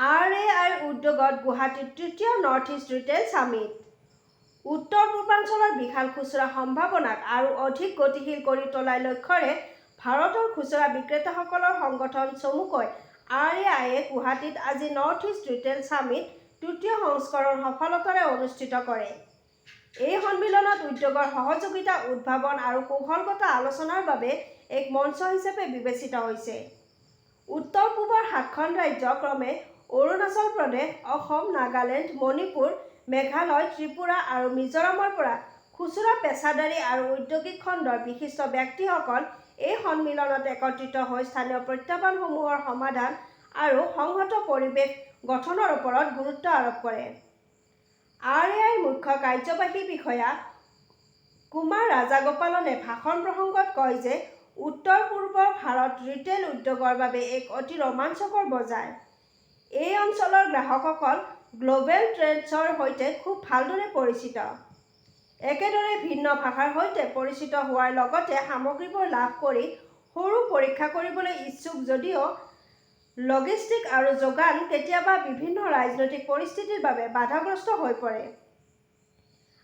RAI উদ্যোগত গুৱাহাটীত তৃতীয় নৰ্থ ইষ্ট ৰিটেইল সামিট। উত্তৰ পূৰ্বাঞ্চলৰ বিশাল খুচুৰা সম্ভাৱনাক আৰু অধিক গতিশীল কৰি তোলাৰ লক্ষ্যৰে ভাৰতৰ খুচুৰা বিক্ৰেতাসকলৰ সংগঠন চমুকৈ RAIয়ে গুৱাহাটীত আজি নৰ্থ ইষ্ট ৰিটেইল সামিট তৃতীয় সংস্কৰণ সফলতাৰে অনুষ্ঠিত কৰে। এই সন্মিলনত উদ্যোগৰ সহযোগিতা উদ্ভাৱন আৰু কৌশলগত আলোচনাৰ বাবে এক মঞ্চ হিচাপে বিবেচিত হৈছে। উত্তৰ পূবৰ 7খন ৰাজ্য ক্ৰমে অৰুণাচল প্ৰদেশ, অসম, নাগালেণ্ড, মণিপুৰ, মেঘালয়, ত্ৰিপুৰা আৰু মিজোৰামৰ পৰা খুচুৰা পেছাদাৰী আৰু ঔদ্যোগিক খণ্ডৰ বিশিষ্ট ব্যক্তিসকল এই সন্মিলনত একত্ৰিত হৈ স্থানীয় প্ৰত্যাহ্বানসমূহৰ সমাধান আৰু সংহত পৰিৱেশ গঠনৰ ওপৰত গুৰুত্ব আৰোপ কৰে। RAIৰ মুখ্য কাৰ্যবাহী বিষয়া কুমাৰ ৰাজাগোপালনে ভাষণ প্ৰসংগত কয় যে উত্তৰ পূৰ্বৰ ভাৰত ৰিটেইল উদ্যোগৰ বাবে এক অতি ৰোমাঞ্চকৰ বজাৰ। এই অঞ্চলৰ গ্ৰাহকসকল গ্লোবেল ট্ৰেণ্ডছৰ সৈতে খুব ভালদৰে পৰিচিত। একেদৰে ভিন্ন ভাষাৰ সৈতে পৰিচিত হোৱাৰ লগতে সামগ্ৰীবোৰ লাভ কৰি সৰু পৰীক্ষা কৰিবলৈ ইচ্ছুক যদিও লজিষ্টিক আৰু যোগান কেতিয়াবা বিভিন্ন ৰাজনৈতিক পৰিস্থিতিৰ বাবে বাধাগ্ৰস্ত হৈ পৰে।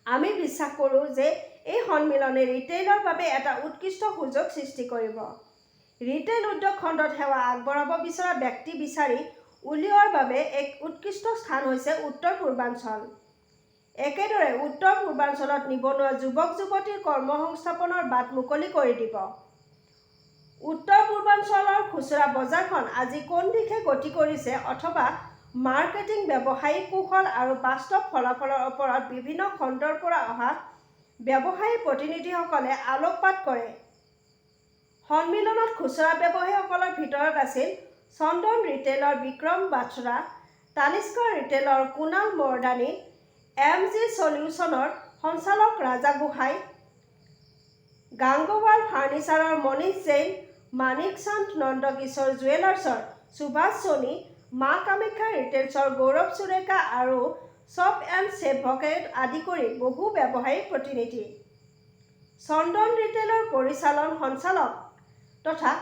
আমি বিশ্বাস কৰোঁ যে এই সন্মিলনে ৰিটেইলৰ বাবে এটা উৎকৃষ্ট সুযোগ সৃষ্টি কৰিব। ৰিটেইল উদ্যোগ খণ্ডত সেৱা আগবঢ়াব বিচৰা ব্যক্তি বিচাৰি উলিওৱাৰ বাবে এক উৎকৃষ্ট স্থান হৈছে উত্তৰ পূৰ্বাঞ্চল। একেদৰে উত্তৰ পূৰ্বাঞ্চলত নিবনুৱা যুৱক-যুৱতীৰ কৰ্মসংস্থাপনৰ বাট মুকলি কৰি দিব। উত্তৰ পূৰ্বাঞ্চলৰ খুচুৰা বজাৰখন আজি কোন দিশে গতি কৰিছে অথবা মাৰ্কেটিং, ব্যৱসায়িক কৌশল আৰু বাস্তৱ ফলাফলৰ ওপৰত বিভিন্ন খণ্ডৰ পৰা অহা ব্যৱসায়ী প্ৰতিনিধিসকলে আলোকপাত কৰে। সন্মিলনত খুচুৰা ব্যৱসায়ীসকলৰ ভিতৰত আছিল চন্দন ৰিটেইলৰ বিক্ৰম বাথৰা, তানিষ্কা ৰিটেইলৰ কুনাল মৰ্দানী, MG সলিউশ্যনৰ সঞ্চালক ৰাজা গোহাঁই, গাংগোৱাল ফাৰ্ণিচাৰৰ মনীষ জৈন, মানিকচান্দ নন্দকিশোৰ জুৱেলাৰ্ছৰ সুভাষ সোণী, মা কামাখ্যা ৰিটেইলছৰ গৌৰৱ সুৰেকা আৰু শ্বপ এণ্ড ছেভকে আদি কৰি বহু ব্যৱসায়িক প্ৰতিনিধি। চন্দন ৰিটেইলৰ পৰিচালন সঞ্চালক তথা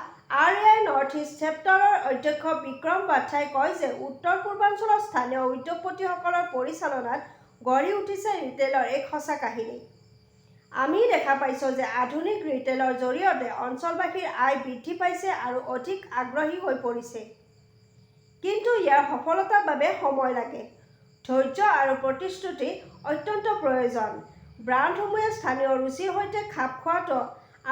RAI নৰ্থ ইষ্ট চেপ্টাৰৰ অধ্যক্ষ বিক্ৰম বাথ্ৰাই কয় যে উত্তৰ পূৰ্বাঞ্চলৰ স্থানীয় উদ্যোগপতিসকলৰ পৰিচালনাত গঢ়ি উঠিছে ৰিটেইলৰ এক সঁচা কাহিনী। আমি দেখা পাইছোঁ যে আধুনিক ৰিটেইলৰ জৰিয়তে অঞ্চলবাসীৰ আয় বৃদ্ধি পাইছে আৰু অধিক আগ্ৰহী হৈ পৰিছে। কিন্তু ইয়াৰ সফলতাৰ বাবে সময় লাগে। ধৈৰ্য আৰু প্ৰতিশ্ৰুতি অত্যন্ত প্ৰয়োজন। ব্ৰাণ্ডসমূহে স্থানীয় ৰুচিৰ সৈতে খাপ খোৱাটো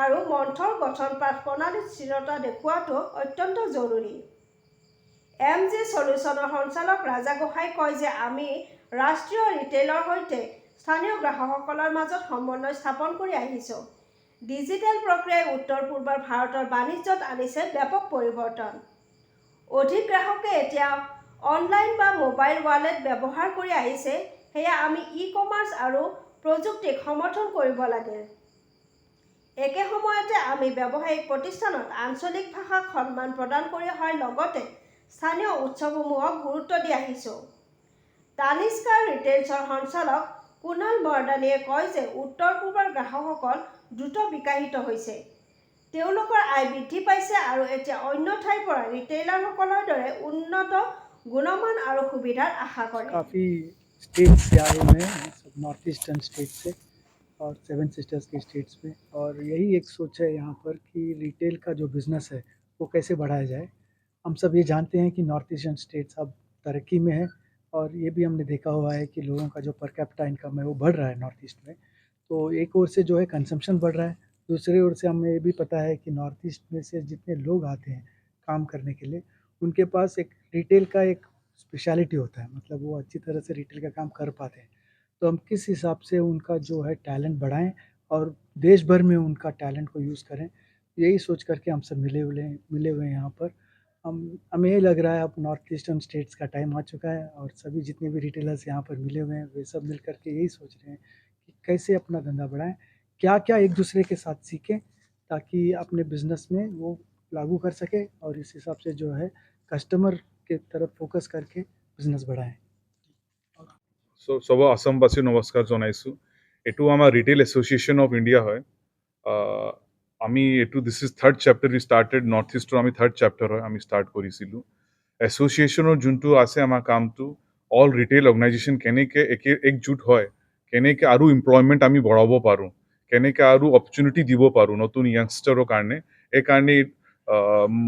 আৰু মন্থৰ গঠন প্ৰণালীত স্থিৰতা দেখুওৱাটো অত্যন্ত জৰুৰী। MG সলিউশ্যনৰ সঞ্চালক ৰাজা গোহাঁই কয় যে আমি ৰাষ্ট্ৰীয় ৰিটেইলৰ সৈতে স্থানীয় গ্ৰাহকসকলৰ মাজত সমন্বয় স্থাপন কৰি আহিছোঁ। ডিজিটেল প্ৰক্ৰিয়াই উত্তৰ পূৰ্বৰ ভাৰতৰ বাণিজ্যত আনিছে ব্যাপক পৰিৱৰ্তন। অধিক গ্ৰাহকে এতিয়া অনলাইন বা মোবাইল ৱালেট ব্যৱহাৰ কৰি আহিছে। সেয়া আমি ই-কমাৰ্চ আৰু প্ৰযুক্তিক সমৰ্থন কৰিব লাগে। একে সময়তে আমি ব্যৱসায়িক প্ৰতিষ্ঠানত আঞ্চলিক ভাষাক সন্মান প্ৰদান কৰি অহাৰ লগতে স্থানীয় উৎসৱসমূহক গুৰুত্ব দি আহিছোঁ। তানিষ্কা ৰিটেইলছৰ সঞ্চালক কুনাল মৰ্দানীয়ে কয় যে উত্তৰ পূবৰ গ্ৰাহকসকল দ্ৰুত বিকশিত হৈছে। তেওঁলোকৰ আয় বৃদ্ধি পাইছে আৰু এতিয়া অন্য ঠাইৰ পৰা ৰিটেইলাৰসকলৰ দৰে উন্নত গুণমান আৰু সুবিধাৰ আশা কৰে। काफ़ी स्टेट्स से आए हुए हैं, सब नॉर्थ ईस्टर्न स्टेट से और सेवन सिस्टर्स के स्टेट्स में, और यही एक सोच है यहाँ पर कि रिटेल का जो बिज़नेस है वो कैसे बढ़ाया जाए। हम सब ये जानते हैं कि नॉर्थ ईस्टर्न स्टेट्स अब तरक्की में है, और ये भी हमने देखा हुआ है कि लोगों का जो पर कैपिटा इनकम है वो बढ़ रहा है नॉर्थ ईस्ट में। तो एक ओर से जो है कंजम्पशन बढ़ रहा है, दूसरी ओर से हमें ये भी पता है कि नॉर्थ ईस्ट में से जितने लोग आते हैं काम करने के लिए, उनके पास एक रिटेल का एक स्पेशलिटी होता है, मतलब वो अच्छी तरह से रिटेल का काम कर पाते हैं। तो हम किस हिसाब से उनका जो है टैलेंट बढ़ाएं और देश भर में उनका टैलेंट को यूज़ करें, यही सोच करके हम सब मिले हुए हैं यहाँ पर। हमें यही लग रहा है अब नॉर्थ ईस्टर्न स्टेट्स का टाइम आ चुका है, और सभी जितने भी रिटेलर्स यहाँ पर मिले हुए हैं वे सब मिल करके यही सोच रहे हैं कि कैसे अपना धंधा बढ़ाएं, क्या क्या एक दूसरे के साथ सीखें ताकि अपने बिजनेस में वो लागू कर सके, और इस हिसाब से जो है कस्टमर के तरफ फोकस करके बिजनेस बढ़ाएं। সব আসামবাসী নমস্কাৰ জনাইছোঁ। এইটো আমাৰ ৰিটেইল এছ'চিয়েশ্যন অফ ইণ্ডিয়া হয়। আমি এইটো this is third chapter we started, north ইষ্টৰ আমি থাৰ্ড চেপ্টাৰ হয় আমি ষ্টাৰ্ট কৰিছিলোঁ। এছ'চিয়েশ্যনৰ যোনটো আছে আমাৰ কামটো অল ৰিটেইল অৰ্গেনাইজেশ্যন কেনেকৈ একজোট হয়, কেনেকৈ আৰু এমপ্লয়মেণ্ট আমি বঢ়াব পাৰোঁ, কেনেকৈ আৰু অপৰচুনিটি দিব পাৰোঁ নতুন য়াংষ্টাৰৰ কাৰণে। এইকাৰণে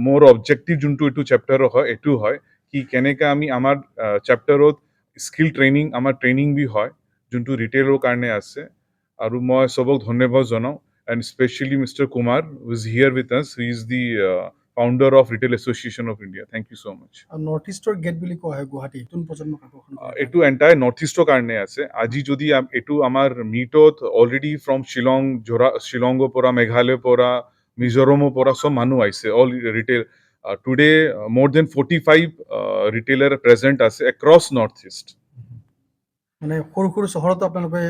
মোৰ অবজেক্টিভ যোনটো এইটো চেপ্টাৰৰ হয়, এইটো হয় কি কেনেকৈ আমি আমাৰ চেপ্টাৰত স্কিল ট্ৰেইনিং, আমাৰ ট্ৰেইনিং বি হয় যোনটো ৰিটেইলৰ কাৰণে আছে। আৰু মই চবক ধন্যবাদ জনাওঁ, and specially mister Kumar who is here with us, he is the founder of Retail Association of India. Thank you so' much. North ইষ্টৰ গেট বুলি কোৱা হয় গুৱাহাটী, নতুন প্ৰজন্মক আকৰ্ষণ কৰে। এইটো এণ্টায়াৰ নৰ্থ ইষ্টৰ কাৰণে আছে। আজি যদি এইটো আমাৰ মিটত অলৰেডি ফ্ৰম শ্বিলঙৰ পৰা, মেঘালয়ৰ পৰা, মিজোৰামৰ পৰা চব মানুহ আহিছে। অল ৰিটেইল টুডে মোৰ দেন 45 ৰিটেইলাৰ প্ৰেজেণ্ট আছে এক্ৰছ নৰ্থ ইষ্ট। মানে সৰু সৰু চহৰতো আপোনালোকে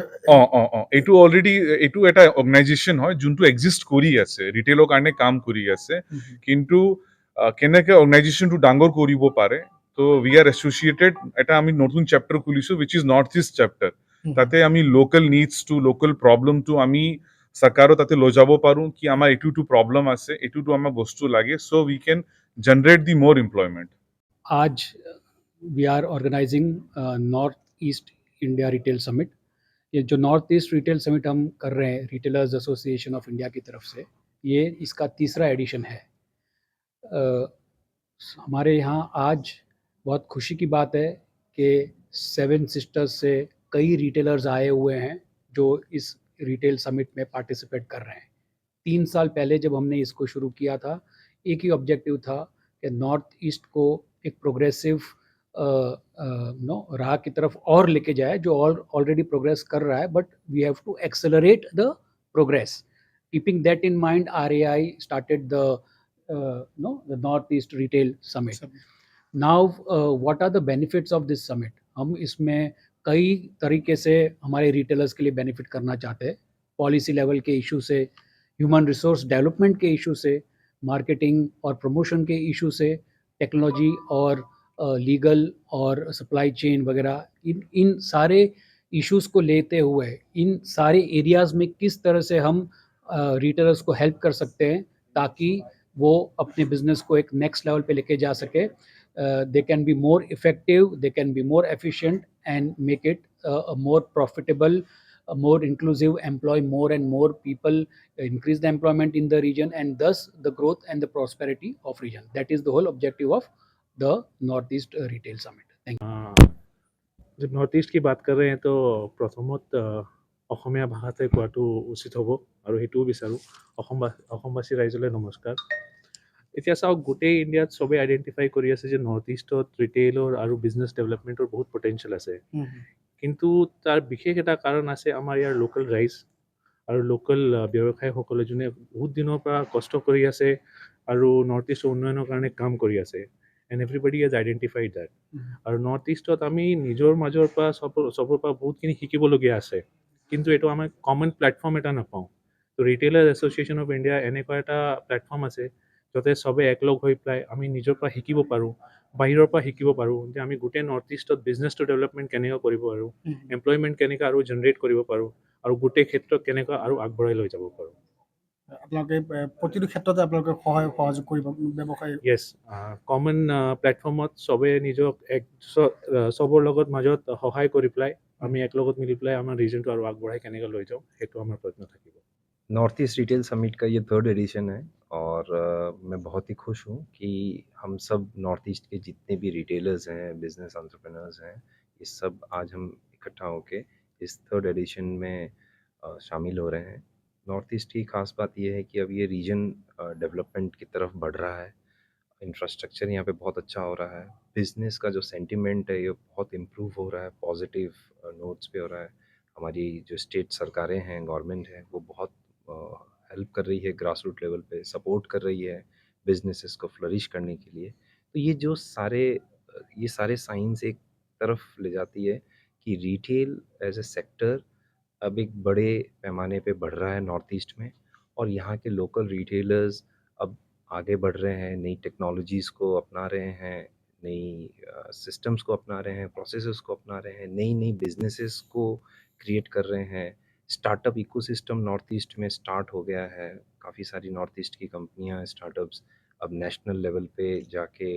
এইটো অলৰেডি এইটো এটা অৰ্গেনাইজেশ্যন হয় যোনটো এক্সিষ্ট কৰি আছে, ৰিটেইলৰ কাৰণে কাম কৰি আছে। কিন্তু কেনেকৈ অৰ্গেনাইজেশ্যনটো ডাঙৰ কৰিব পাৰে, তো উই আৰ এছ'চিয়েটেড, এটা আমি নতুন চেপ্টাৰ খুলিছোঁ wish is north east chapter. তাতে আমি লোকেল নিডছটো, লোকেল প্ৰব্লেমটো আমি চৰকাৰৰ তাতে লৈ যাব পাৰোঁ কি আমাৰ এইটোতো প্ৰব্লেম আছে, এইটোতো আমাৰ বস্তু লাগে, চ' উই কেন জেনাৰেট দি মোৰ এমপ্লয়মেণ্ট। आज we are organizing North East India retail summit. ये जो नॉर्थ ईस्ट रिटेल समिट हम कर रहे हैं रिटेलर्स एसोसिएशन ऑफ इंडिया की तरफ से, ये इसका तीसरा एडिशन है। हमारे यहाँ आज बहुत खुशी की बात है कि 7 सिस्टर्स से कई रिटेलर्स आए हुए हैं जो इस रिटेल समिट में पार्टिसिपेट कर रहे हैं। 3 साल पहले जब हमने इसको शुरू किया था, एक ही ऑब्जेक्टिव था कि नॉर्थ ईस्ट को एक प्रोग्रेसिव राह की तरफ और लेके जाए, जो ऑलरेडी प्रोग्रेस कर रहा है, but we have to accelerate the progress. Keeping that in mind, RAI started the North East Retail Summit. Now, what are the benefits of this summit? हम इसमें कई तरीके से हमारे रिटेलर्स के लिए बेनिफिट करना चाहते हैं। पॉलिसी लेवल के इशू से, human resource development के issue से, marketing और प्रमोशन के इशू से, टेक्नोलॉजी और लीगल और सप्लाई चेन वगैरह, इन सारे इश्यूज को लेते हुए इन सारे एरियाज़ में किस तरह से हम रिटेलर्स को हेल्प कर सकते हैं ताकि वो अपने बिजनेस को एक नेक्स्ट लेवल पे लेके जा सके। They can be more effective, they can be more efficient and make it more profitable, more inclusive, employ more and more people, increase the employment in the region, and thus the growth and the prosperity of region. That is the whole objective of the Northeast Retail Summit. Thank you. जब north east কি বাত कर रहे हैं तो প্ৰথমত অসমীয়া ভাষাতে কোৱাটো উচিত হ'ব আৰু সেইটোও বিচাৰোঁ। অসমবাসী ৰাইজলৈ নমস্কাৰ। এতিয়া চাওক, গোটেই ইণ্ডিয়াত চবেই আইডেণ্টিফাই কৰি আছে যে নৰ্থ ইষ্টত ৰিটেইলৰ আৰু বিজনেছ ডেভেলপমেণ্টৰ বহুত পটেঞ্চিয়েল আছে। কিন্তু তাৰ বিশেষ এটা কাৰণ আছে আমাৰ ইয়াৰ লোকেল ৰাইজ আৰু লোকেল ব্যৱসায়ীসকলে, যোনে বহুত দিনৰ পৰা কষ্ট কৰি আছে আৰু নৰ্থ ইষ্টৰ উন্নয়নৰ কাৰণে কাম কৰি আছে। And everybody has identified that. আৰু নৰ্থ ইষ্টত আমি নিজৰ মাজৰ পৰা চবৰ পৰা বহুতখিনি শিকিবলগীয়া আছে, কিন্তু এইটো আমাৰ কমন প্লেটফৰ্ম এটা নাপাওঁ। তো ৰিটেইলাৰ এছ'চিয়েশ্যন অফ ইণ্ডিয়া এনেকুৱা এটা প্লেটফৰ্ম আছে যাতে চবে একলগ হৈ পেলাই আমি নিজৰ পৰা শিকিব পাৰোঁ, বাহিৰৰ পৰা শিকিব পাৰোঁ যে আমি গোটেই নৰ্থ ইষ্টত বিজনেছটো ডেভেলপমেণ্ট কেনেকৈ কৰিব পাৰোঁ, এমপ্লয়মেণ্ট কেনেকৈ আৰু জেনেৰেট কৰিব পাৰোঁ, আৰু গোটেই ক্ষেত্ৰত কেনেকৈ আৰু আগবঢ়াই লৈ যাব পাৰোঁ। আপোনালোকে প্ৰতিটো ক্ষেত্ৰতে আপোনালোকে সহযোগ কৰিব ব্যৱসায়। য়েছ, কমন প্লেটফৰ্মত চবে নিজক চবৰ লগত মাজত সহায় কৰি পেলাই আমি একলগত মিলি পেলাই আমাৰ ৰিজনটো আৰু আগবঢ়াই কেনেকৈ লৈ যাওঁ, সেইটো আমাৰ প্ৰয়ত্ন থাকিব। नॉर्थ ईस्ट रिटेल समिट का ये 3rd एडिशन है और मैं बहुत ही खुश हूँ कि हम सब नॉर्थ ईस्ट के जितने भी रिटेलर्स हैं, बिजनेस एंटरप्रेन्योर्स हैं, ये सब आज हम इकट्ठा होके इस 3rd एडिशन में शामिल हो रहे हैं। नॉर्थ ईस्ट की खास बात ये है कि अब ये रीजन डेवलपमेंट की तरफ बढ़ रहा है, इंफ्रास्ट्रक्चर यहाँ पे बहुत अच्छा हो रहा है, बिजनेस का जो सेंटिमेंट है ये बहुत इम्प्रूव हो रहा है, पॉजिटिव नोट्स पे हो रहा है। हमारी जो स्टेट सरकारें हैं, गवर्नमेंट है, वो बहुत हेल्प कर रही है, ग्रास रूट लेवल पे सपोर्ट कर रही है बिजनेसेस को फ्लरिश करने के लिए। तो ये सारे साइंस एक तरफ ले जाती है कि रिटेल एज ए सेक्टर अब एक बड़े पैमाने पे बढ़ रहा है नॉर्थ ईस्ट में, और यहाँ के लोकल रिटेलर्स अब आगे बढ़ रहे हैं, नई टेक्नोलॉजीज़ को अपना रहे हैं, नई सिस्टम्स को अपना रहे हैं, प्रोसेसेस को अपना रहे हैं, नई बिजनेसेस को क्रिएट कर रहे हैं। स्टार्टअप इकोसिस्टम नॉर्थ ईस्ट में स्टार्ट हो गया है, काफ़ी सारी नॉर्थ ईस्ट की कंपनियां, स्टार्टअप्स अब नेशनल लेवल पे जाके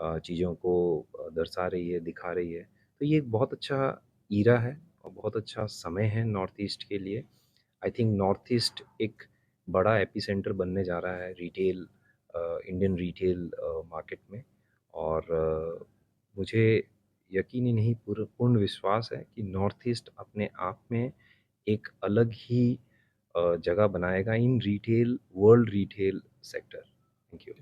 चीज़ों को दर्शा रही है, दिखा रही है। तो ये एक बहुत अच्छा ईरा है और बहुत अच्छा समय है नॉर्थ ईस्ट के लिए। आई थिंक नॉर्थ ईस्ट एक बड़ा एपिसेंटर बनने जा रहा है रिटेल इंडियन रिटेल मार्केट में। और मुझे यकीन ही नहीं पूर्ण विश्वास है कि नॉर्थ ईस्ट अपने आप में एक अलग ही जगह बनाएगा in retail world retail sector. Thank you.